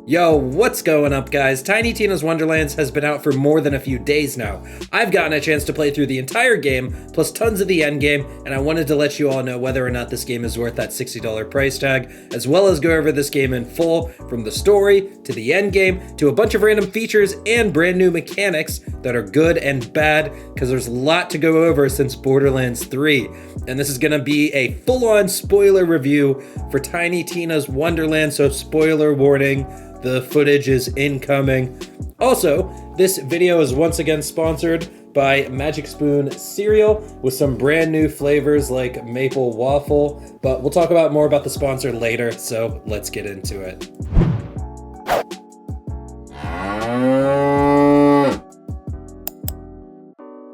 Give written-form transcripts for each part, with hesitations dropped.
Yo, what's going up, guys? Tiny Tina's Wonderlands has been out for more than a few days now. I've gotten a chance to play through the entire game, plus tons of the endgame, and I wanted to let you all know whether or not this game is worth that $60 price tag, as well as go over this game in full, from the story, to the endgame, to a bunch of random features and brand new mechanics that are good and bad, because there's a lot to go over since Borderlands 3. And this is gonna be a full-on spoiler review for Tiny Tina's Wonderlands, so spoiler warning. The footage is incoming. Also, this video is once again sponsored by Magic Spoon cereal with some brand new flavors like maple waffle, but we'll talk more about the sponsor later, so let's get into it.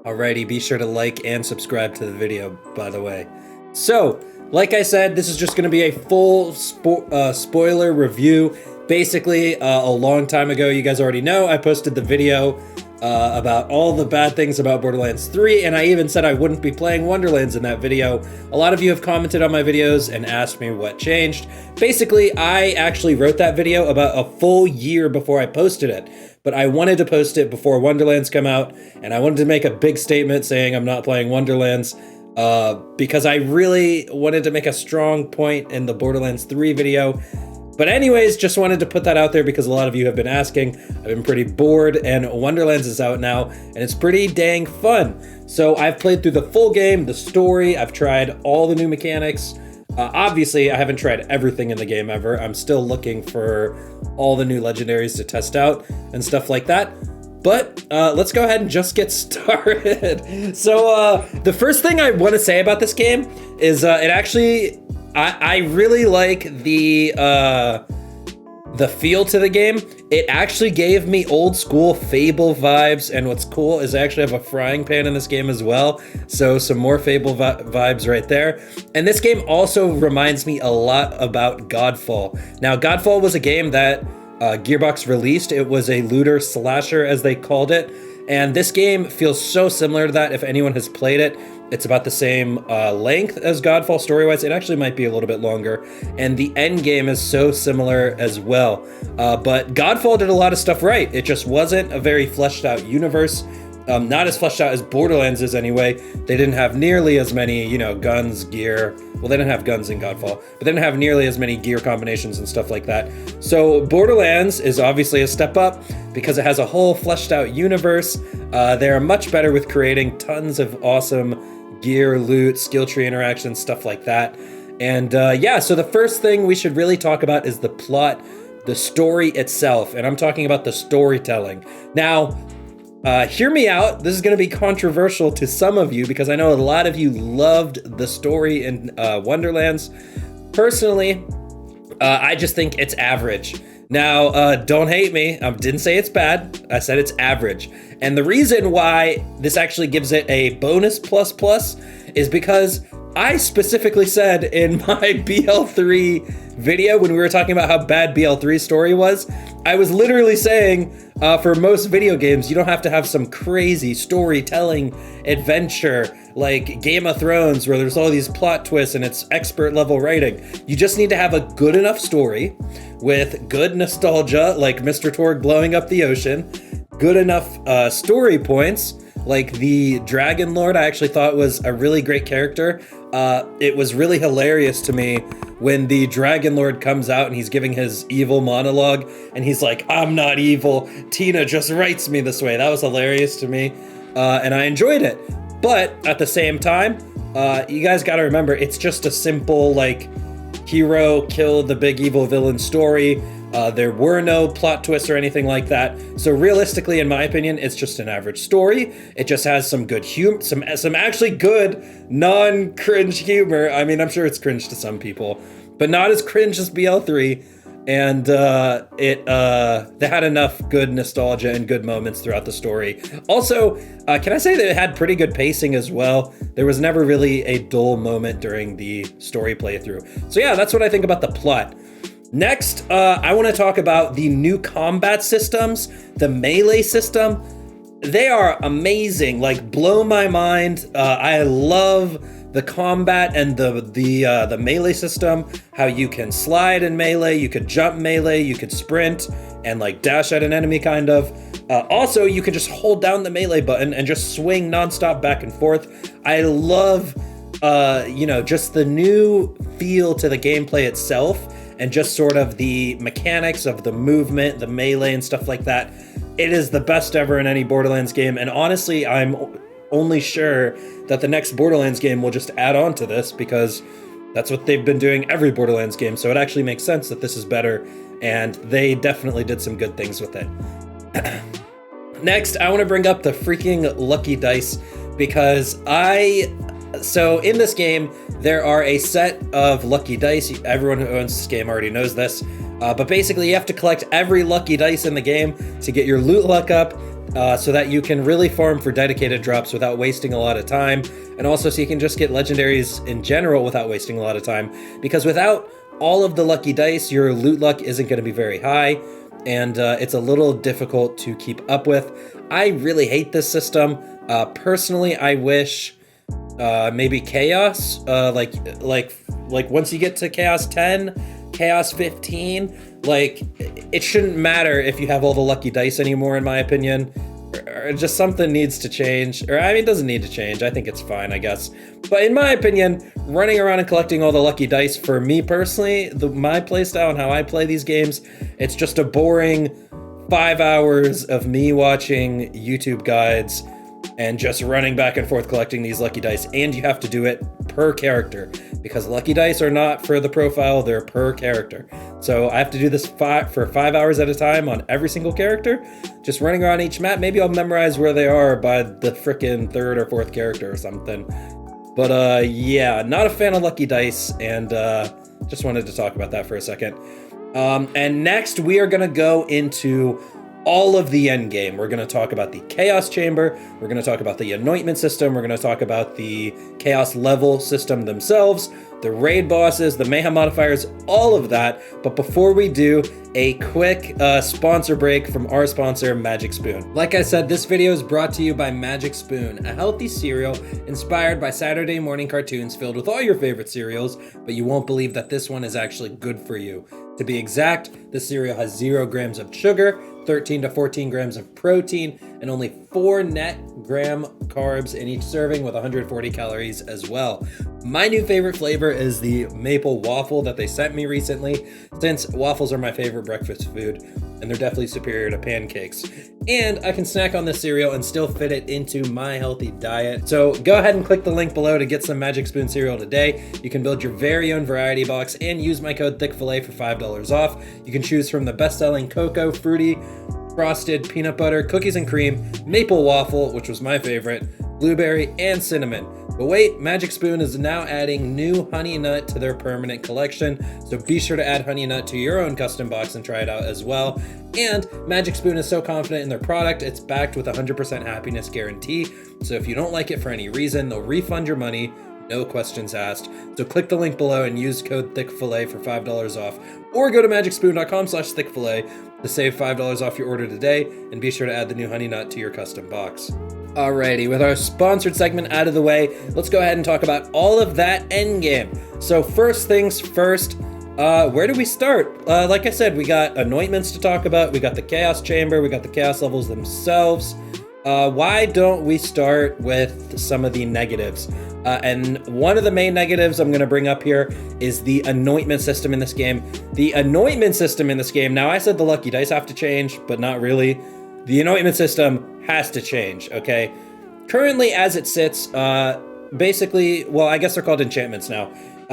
Alrighty, be sure to like and subscribe to the video, by the way. So, like I said, this is just gonna be a full spoiler review. Basically, a long time ago, you guys already know, I posted the video about all the bad things about Borderlands 3, and I even said I wouldn't be playing Wonderlands in that video. A lot of you have commented on my videos and asked me what changed. Basically, I actually wrote that video about a full year before I posted it, but I wanted to post it before Wonderlands come out, and I wanted to make a big statement saying I'm not playing Wonderlands, because I really wanted to make a strong point in the Borderlands 3 video. But anyways, just wanted to put that out there because a lot of you have been asking. I've been pretty bored, and Wonderlands is out now, and it's pretty dang fun. So I've played through the full game, the story, I've tried all the new mechanics. Obviously, I haven't tried everything in the game ever. I'm still looking for all the new legendaries to test out and stuff like that. But let's go ahead and just get started. So the first thing I want to say about this game is I really like the feel to the game. It actually gave me old school Fable vibes, and what's cool is I actually have a frying pan in this game as well, so some more Fable vibes right there. And this game also reminds me a lot about Godfall. Now, Godfall was a game that Gearbox released. It was a looter slasher, as they called it, and this game feels so similar to that. If anyone has played it, it's about the same length as Godfall story-wise. It actually might be a little bit longer, and the end game is so similar as well. But Godfall did a lot of stuff right. It just wasn't a very fleshed out universe. Not as fleshed out as Borderlands is anyway. They didn't have nearly as many, guns, gear. Well, they didn't have guns in Godfall, but they didn't have nearly as many gear combinations and stuff like that. So Borderlands is obviously a step up because it has a whole fleshed out universe. They're much better with creating tons of awesome gear, loot, skill tree interactions, stuff like that. And yeah, so the first thing we should really talk about is the plot, the story itself, and I'm talking about the storytelling. Now, hear me out. This is going to be controversial to some of you because I know a lot of you loved the story in Wonderlands. Personally, I just think it's average. Now, don't hate me. I didn't say it's bad. I said it's average. And the reason why this actually gives it a bonus plus is because I specifically said in my BL3 video when we were talking about how bad BL3's story was, I was literally saying for most video games, you don't have to have some crazy storytelling adventure like Game of Thrones where there's all these plot twists and it's expert level writing. You just need to have a good enough story with good nostalgia like Mr. Torg blowing up the ocean, good enough story points like the Dragon Lord. I actually thought was a really great character. It was really hilarious to me when the Dragon Lord comes out and he's giving his evil monologue and he's like, "I'm not evil, Tina just writes me this way." That was hilarious to me, and I enjoyed it. But at the same time, you guys gotta remember, it's just a simple hero kill the big evil villain story. There were no plot twists or anything like that. So realistically, in my opinion, it's just an average story. It just has some good humor, some actually good non-cringe humor. I mean, I'm sure it's cringe to some people, but not as cringe as BL3. And they had enough good nostalgia and good moments throughout the story. Also, can I say that it had pretty good pacing as well? There was never really a dull moment during the story playthrough. So yeah, that's what I think about the plot. Next, I want to talk about the new combat systems, the melee system. They are amazing, blow my mind. I love the combat and the melee system, how you can slide in melee, you could jump melee, you could sprint and like dash at an enemy kind of. Also, you could just hold down the melee button and just swing nonstop back and forth. I love, just the new feel to the gameplay itself and just sort of the mechanics of the movement, the melee and stuff like that. It is the best ever in any Borderlands game. And honestly, I'm only sure that the next Borderlands game will just add on to this because that's what they've been doing every Borderlands game. So it actually makes sense that this is better. And they definitely did some good things with it. Next, I want to bring up the freaking lucky dice because so in this game, there are a set of lucky dice. Everyone who owns this game already knows this. But basically, you have to collect every lucky dice in the game to get your loot luck up so that you can really farm for dedicated drops without wasting a lot of time. And also so you can just get legendaries in general without wasting a lot of time. Because without all of the lucky dice, your loot luck isn't going to be very high. And it's a little difficult to keep up with. I really hate this system. Personally, I wish maybe Chaos, like once you get to Chaos 10, Chaos 15, like it shouldn't matter if you have all the lucky dice anymore, in my opinion. Or just something needs to change. Or I mean, it doesn't need to change. I think it's fine, I guess. But in my opinion, running around and collecting all the lucky dice, for me personally, my playstyle and how I play these games, it's just a boring 5 hours of me watching YouTube guides and just running back and forth collecting these lucky dice. And you have to do it per character because lucky dice are not for the profile, they're per character. So I have to do this for 5 hours at a time on every single character, just running around each map. Maybe I'll memorize where they are by the frickin' third or fourth character or something. But yeah, not a fan of lucky dice, and just wanted to talk about that for a second. And next we are gonna go into all of the end game. We're going to talk about the Chaos Chamber. We're going to talk about the Anointment system. We're going to talk about the Chaos level system themselves, the raid bosses, the Mayhem modifiers, all of that. But before we do, a quick sponsor break from our sponsor, Magic Spoon. Like I said, this video is brought to you by Magic Spoon, a healthy cereal inspired by Saturday morning cartoons filled with all your favorite cereals, but you won't believe that this one is actually good for you. To be exact, the cereal has 0 grams of sugar, 13 to 14 grams of protein, and only 4 net gram carbs in each serving with 140 calories as well. My new favorite flavor is the maple waffle that they sent me recently, since waffles are my favorite breakfast food, and they're definitely superior to pancakes. And I can snack on this cereal and still fit it into my healthy diet. So go ahead and click the link below to get some Magic Spoon cereal today. You can build your very own variety box and use my code ThickFillet for $5 off. You can choose from the best-selling cocoa, fruity, frosted, peanut butter, cookies and cream, maple waffle, which was my favorite, blueberry, and cinnamon. But wait, Magic Spoon is now adding new Honey Nut to their permanent collection, so be sure to add Honey Nut to your own custom box and try it out as well. And Magic Spoon is so confident in their product, it's backed with a 100% happiness guarantee, so if you don't like it for any reason, they'll refund your money, no questions asked. So click the link below and use code ThickFillet for $5 off, or go to magicspoon.com/thickfillet to save $5 off your order today, and be sure to add the new Honey Nut to your custom box. Alrighty, with our sponsored segment out of the way, let's go ahead and talk about all of that endgame. So first things first, where do we start? Like I said, we got anointments to talk about, we got the Chaos Chamber, we got the Chaos levels themselves. Why don't we start with some of the negatives? And one of the main negatives I'm going to bring up here is the anointment system in this game. The anointment system in this game, now I said the lucky dice have to change, but not really. The anointment system has to change, okay? Currently, as it sits, basically, well, I guess they're called enchantments now.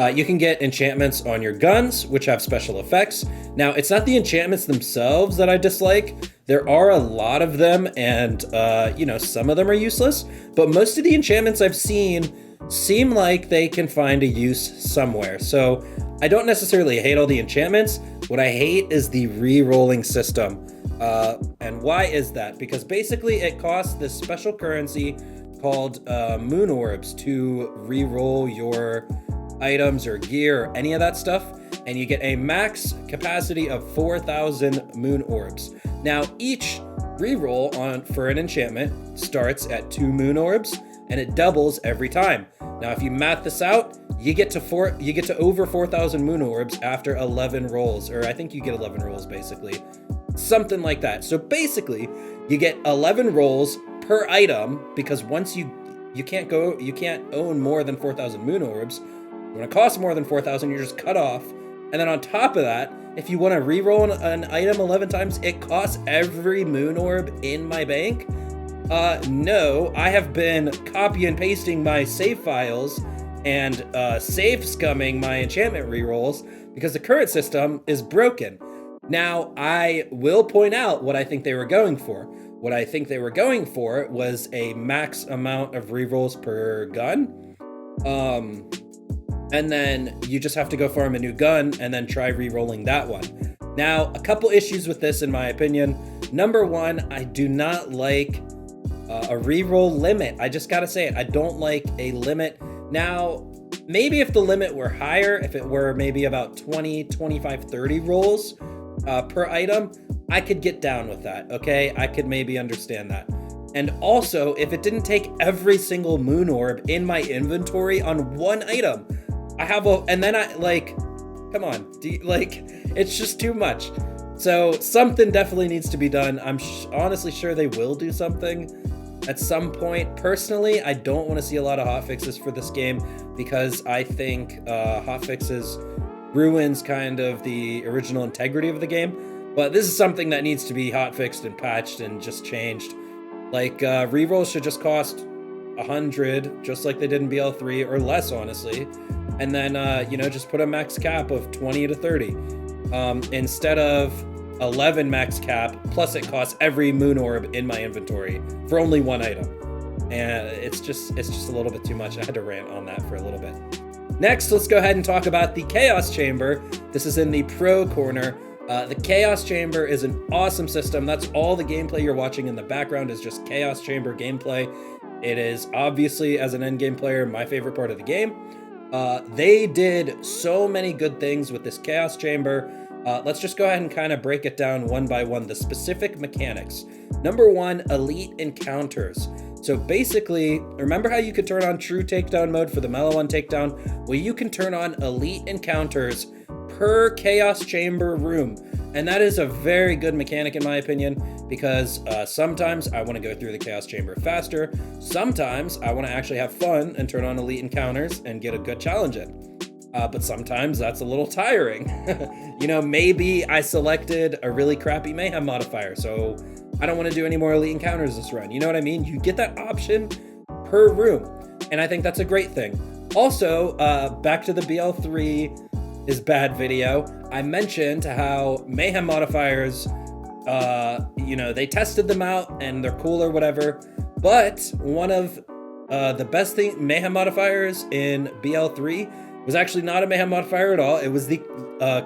You can get enchantments on your guns, which have special effects. Now, it's not the enchantments themselves that I dislike. There are a lot of them, and, some of them are useless. But most of the enchantments I've seen seem like they can find a use somewhere. So I don't necessarily hate all the enchantments. What I hate is the re-rolling system. And why is that? Because basically it costs this special currency called moon orbs to re-roll your items or gear or any of that stuff, and you get a max capacity of 4,000 moon orbs. Now each re-roll for an enchantment starts at 2 moon orbs, and it doubles every time. Now, if you math this out, you get to over 4,000 moon orbs after 11 rolls, or I think you get 11 rolls basically, something like that. So basically, you get 11 rolls per item, because once you can't own more than 4,000 moon orbs. When it costs more than 4,000, you're just cut off. And then on top of that, if you want to reroll an item 11 times, it costs every moon orb in my bank. No, I have been copy and pasting my save files and save scumming my enchantment rerolls because the current system is broken. Now, I will point out what I think they were going for. What I think they were going for was a max amount of rerolls per gun. And then you just have to go farm a new gun and then try re-rolling that one. Now, a couple issues with this in my opinion. Number one, I do not like a re-roll limit. I just gotta say it, I don't like a limit. Now, maybe if the limit were higher, if it were maybe about 20, 25, 30 rolls per item, I could get down with that, okay? I could maybe understand that. And also, if it didn't take every single moon orb in my inventory on one item, come on, it's just too much. So something definitely needs to be done. I'm honestly sure they will do something at some point. Personally, I don't want to see a lot of hotfixes for this game because I think hotfixes ruins kind of the original integrity of the game. But this is something that needs to be hotfixed and patched and just changed. Like, rerolls should just cost 100, just like they did in BL3, or less, honestly. And then, just put a max cap of 20 to 30. Instead of 11 max cap, plus it costs every moon orb in my inventory for only one item. And it's just a little bit too much. I had to rant on that for a little bit. Next, let's go ahead and talk about the Chaos Chamber. This is in the pro corner. The Chaos Chamber is an awesome system. That's all the gameplay you're watching in the background is just Chaos Chamber gameplay. It is obviously, as an endgame player, my favorite part of the game. They did so many good things with this Chaos Chamber. Let's just go ahead and kind of break it down one by one, the specific mechanics. Number one, elite encounters. So basically, remember how you could turn on true takedown mode for the Mellow One takedown? Well, you can turn on elite encounters per Chaos Chamber room. And that is a very good mechanic in my opinion, because sometimes I want to go through the Chaos Chamber faster. Sometimes I want to actually have fun and turn on elite encounters and get a good challenge in. But sometimes that's a little tiring. Maybe I selected a really crappy Mayhem modifier, so I don't want to do any more elite encounters this run. You know what I mean? You get that option per room, and I think that's a great thing. Also, back to the BL3 is bad video, I mentioned how Mayhem modifiers, they tested them out and they're cool or whatever, but one of the best Mayhem modifiers in BL3 was actually not a Mayhem modifier at all. It was the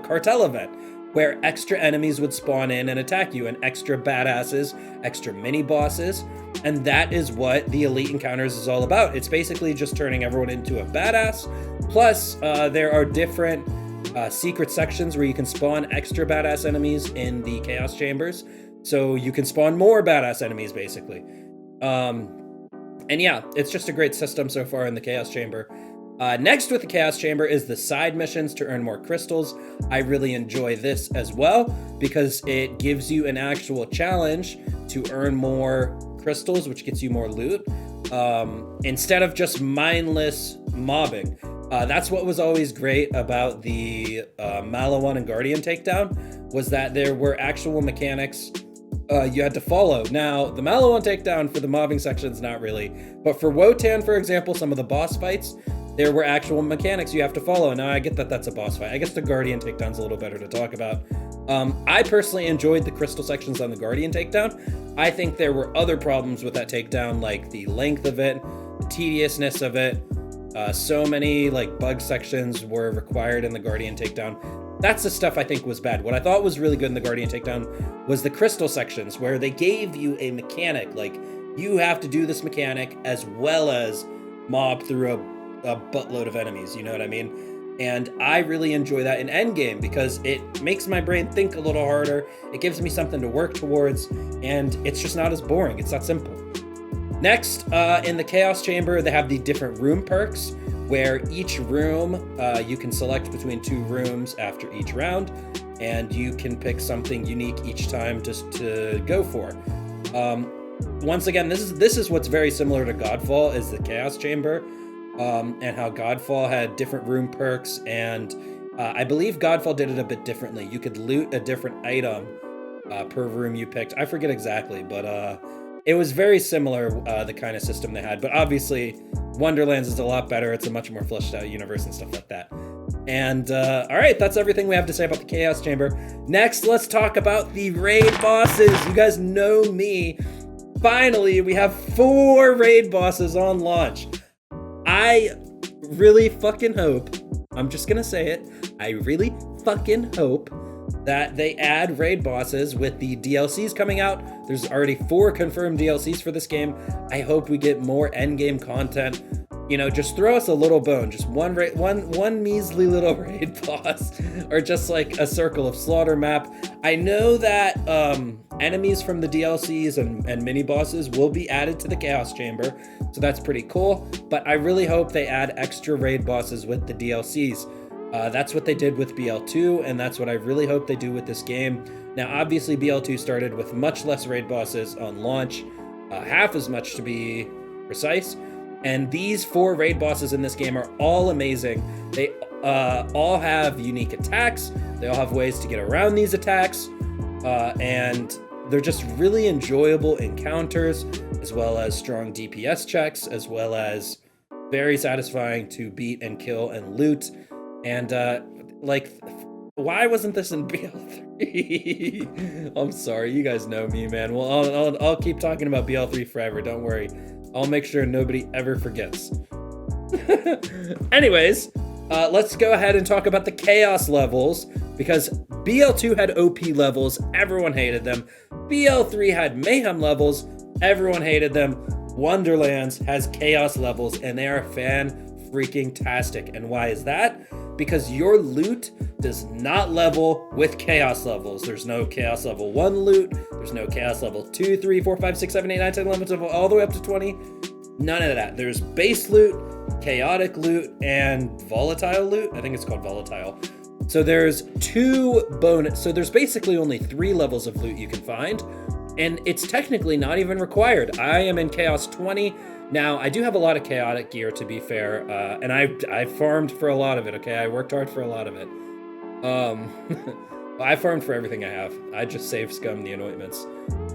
cartel event, where extra enemies would spawn in and attack you, and extra badasses, extra mini bosses, and that is what the Elite Encounters is all about. It's basically just turning everyone into a badass, plus there are different secret sections where you can spawn extra badass enemies in the Chaos Chambers, so you can spawn more badass enemies, basically. And yeah, it's just a great system so far in the Chaos Chamber. Next with the Chaos Chamber is the side missions to earn more crystals. I really enjoy this as well because it gives you an actual challenge to earn more crystals, which gets you more loot, instead of just mindless mobbing. That's what was always great about the Malawan and Guardian takedown, was that there were actual mechanics you had to follow. Now, the Malawan takedown for the mobbing sections, not really, but for Wotan, for example, some of the boss fights, there were actual mechanics you have to follow. Now, I get that that's a boss fight. I guess the Guardian takedown's a little better to talk about. I personally enjoyed the crystal sections on the Guardian takedown. I think there were other problems with that takedown, like the length of it, the tediousness of it. So many bug sections were required in the Guardian takedown. That's the stuff I think was bad. What I thought was really good in the Guardian takedown was the crystal sections, where they gave you a mechanic, you have to do this mechanic as well as mob through a buttload of enemies, you know what I mean? And I really enjoy that in Endgame because it makes my brain think a little harder, it gives me something to work towards, and it's just not as boring. It's that simple. Next, in the Chaos Chamber, they have the different room perks, where each room, you can select between 2 rooms after each round, and you can pick something unique each time just to go for. Once again, this is what's very similar to Godfall, is the Chaos Chamber, and how Godfall had different room perks, and I believe Godfall did it a bit differently. You could loot a different item per room you picked. I forget exactly, but it was very similar, the kind of system they had. But obviously, Wonderlands is a lot better. It's a much more fleshed out universe and stuff like that. And all right, that's everything we have to say about the Chaos Chamber. Next, let's talk about the raid bosses. You guys know me. Finally, we have 4 raid bosses on launch. I really fucking hope, I'm just gonna say it, I really fucking hope that they add raid bosses with the DLCs coming out. There's already 4 confirmed DLCs for this game. I hope we get more endgame content. You know, just throw us a little bone, just one measly little raid boss, or just like a Circle of Slaughter map. I know that enemies from the DLCs and mini bosses will be added to the Chaos Chamber, so that's pretty cool. But I really hope they add extra raid bosses with the DLCs. That's what they did with BL2, and that's what I really hope they do with this game. Now, obviously, BL2 started with much less raid bosses on launch, half as much to be precise. And these 4 raid bosses in this game are all amazing. They all have unique attacks. They all have ways to get around these attacks. And they're just really enjoyable encounters, as well as strong DPS checks, as well as very satisfying to beat and kill and loot. And why wasn't this in BL3? I'm sorry, you guys know me, man. Well, I'll keep talking about BL3 forever, don't worry. I'll make sure nobody ever forgets. Anyways, let's go ahead and talk about the Chaos levels, because BL2 had OP levels, everyone hated them. BL3 had Mayhem levels, everyone hated them. Wonderlands has Chaos levels, and they are fan-freaking-tastic. And why is that? Because your loot does not level with Chaos levels. There's no Chaos level 1 loot. There's no Chaos level 2, 3, 4, 5, 6, 7, 8, 9, 10, 11, 12, all the way up to 20. None of that. There's base loot, chaotic loot, and volatile loot. I think it's called volatile. So there's 2 bonus. So there's basically only 3 levels of loot you can find. And it's technically not even required. I am in Chaos 20. Now, I do have a lot of chaotic gear, to be fair, and I farmed for a lot of it, okay? I worked hard for a lot of it. I farmed for everything I have. I just save scum the anointments.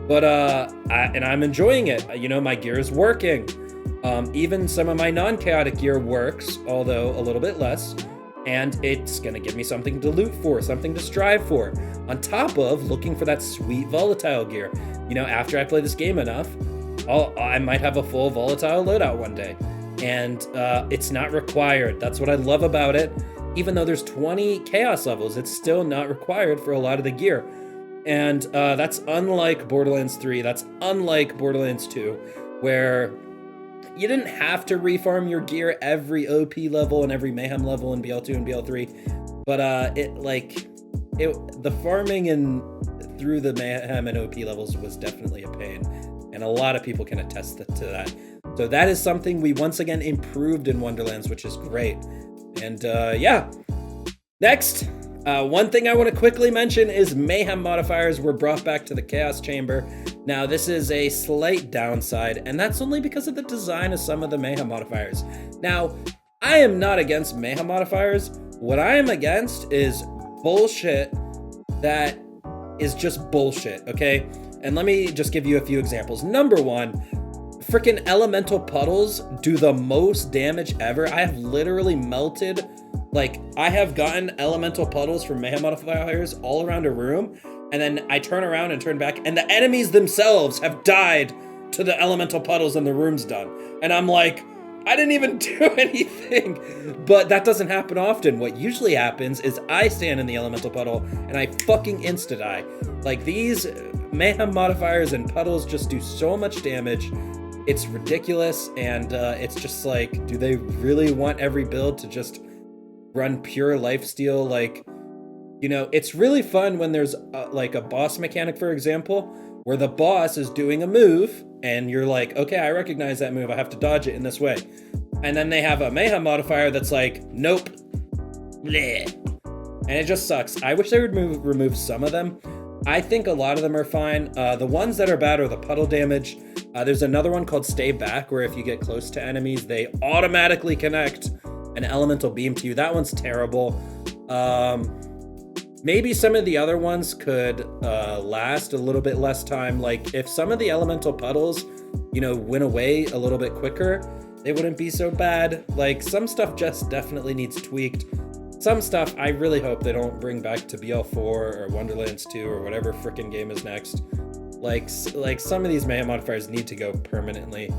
But, I'm enjoying it. You know, my gear is working. Even some of my non-chaotic gear works, although a little bit less. And it's gonna give me something to loot for, something to strive for, on top of looking for that sweet volatile gear. You know, after I play this game enough, I might have a full volatile loadout one day, and it's not required. That's what I love about it. Even though there's 20 chaos levels, it's still not required for a lot of the gear. And that's unlike Borderlands 3, that's unlike Borderlands 2, where you didn't have to refarm your gear every OP level and every Mayhem level in BL2 and BL3, but the farming through the Mayhem and OP levels was definitely a pain. And a lot of people can attest to that. So that is something we once again improved in Wonderlands, which is great. And yeah. Next, one thing I want to quickly mention is Mayhem modifiers were brought back to the Chaos Chamber. Now, this is a slight downside, and that's only because of the design of some of the Mayhem modifiers. Now, I am not against Mayhem modifiers. What I am against is bullshit that is just bullshit, okay? And let me just give you a few examples. Number 1, freaking elemental puddles do the most damage ever. I have literally melted, I have gotten elemental puddles from Mayhem modifiers all around a room, and then I turn around and turn back, and the enemies themselves have died to the elemental puddles and the room's done. And I'm like, I didn't even do anything. But that doesn't happen often. What usually happens is I stand in the elemental puddle and I fucking insta-die. These Mayhem modifiers and puddles just do so much damage. It's ridiculous, and it's just do they really want every build to just run pure lifesteal? You know, it's really fun when there's like a boss mechanic, for example, where the boss is doing a move and you're like, okay, I recognize that move. I have to dodge it in this way. And then they have a Mayhem modifier that's like, nope. Bleh. And it just sucks. I wish they would remove some of them. I think a lot of them are fine. The ones that are bad are the puddle damage. There's another one called Stay Back, where if you get close to enemies, they automatically connect an elemental beam to you. That one's terrible. Maybe some of the other ones could last a little bit less time. Like if some of the elemental puddles, you know, went away a little bit quicker, they wouldn't be so bad. Like some stuff just definitely needs tweaked. Some stuff I really hope they don't bring back to BL4 or Wonderlands 2 or whatever frickin' game is next. Like some of these Mayhem modifiers need to go permanently,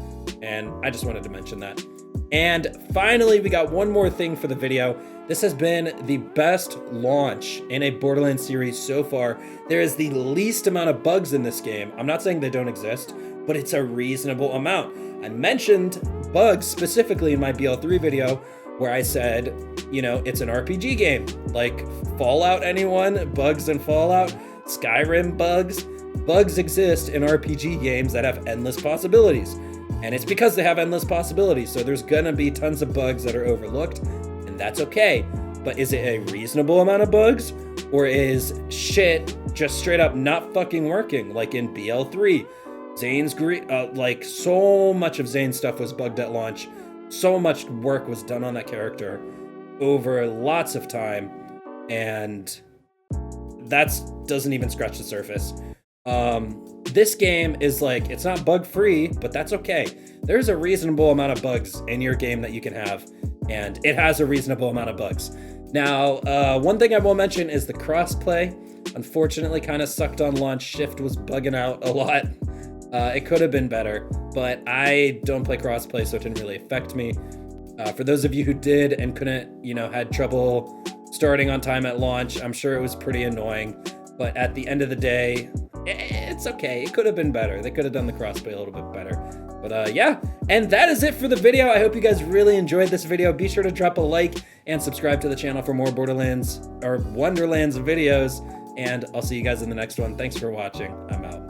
and I just wanted to mention that. And finally, we got one more thing for the video. This has been the best launch in a Borderlands series so far. There is the least amount of bugs in this game. I'm not saying they don't exist, but it's a reasonable amount. I mentioned bugs specifically in my BL3 video where I said, you know, it's an RPG game. Like Fallout, anyone? Bugs in Fallout? Skyrim bugs? Bugs exist in RPG games that have endless possibilities. And it's because they have endless possibilities. So there's gonna be tons of bugs that are overlooked, and that's okay. But is it a reasonable amount of bugs? Or is shit just straight up not fucking working? Like in BL3, Zane's like so much of Zane's stuff was bugged at launch. So much work was done on that character over lots of time, and that doesn't even scratch the surface. This game is like, it's not bug free, but that's okay. There's a reasonable amount of bugs in your game that you can have, and it has a reasonable amount of bugs. Now, one thing I will mention is the crossplay. Unfortunately, kind of sucked on launch. Shift was bugging out a lot. It could have been better, but I don't play crossplay, so it didn't really affect me. For those of you who did and couldn't, you know, had trouble starting on time at launch, I'm sure it was pretty annoying. But at the end of the day, it's okay. It could have been better. They could have done the crossplay a little bit better. But yeah, and that is it for the video. I hope you guys really enjoyed this video. Be sure to drop a like and subscribe to the channel for more Borderlands or Wonderlands videos. And I'll see you guys in the next one. Thanks for watching. I'm out.